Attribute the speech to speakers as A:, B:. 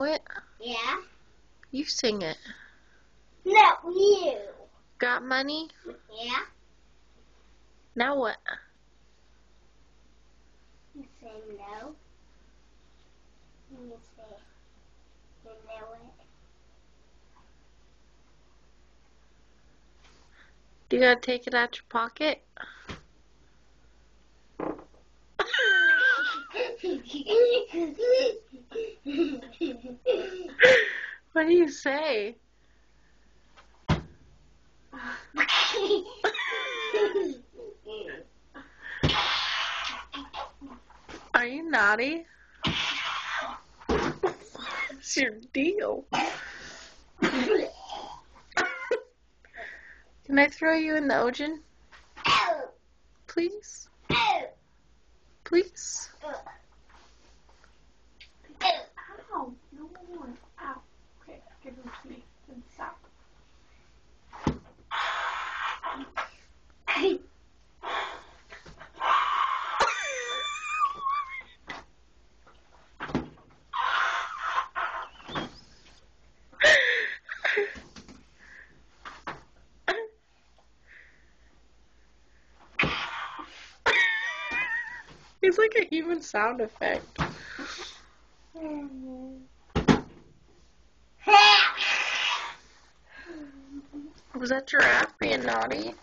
A: It?
B: Yeah.
A: You sing it.
B: No, you.
A: Got money?
B: Yeah.
A: Now what?
B: You say no. You say you know it.
A: Do you gotta take it out your pocket? What do you say? Are you naughty? What's your deal? Can I throw you in the ocean? Please? Please?
C: Ow, no more. Ow. Okay, give them to me. Then stop.
A: It's like a human sound effect. Was that giraffe being naughty?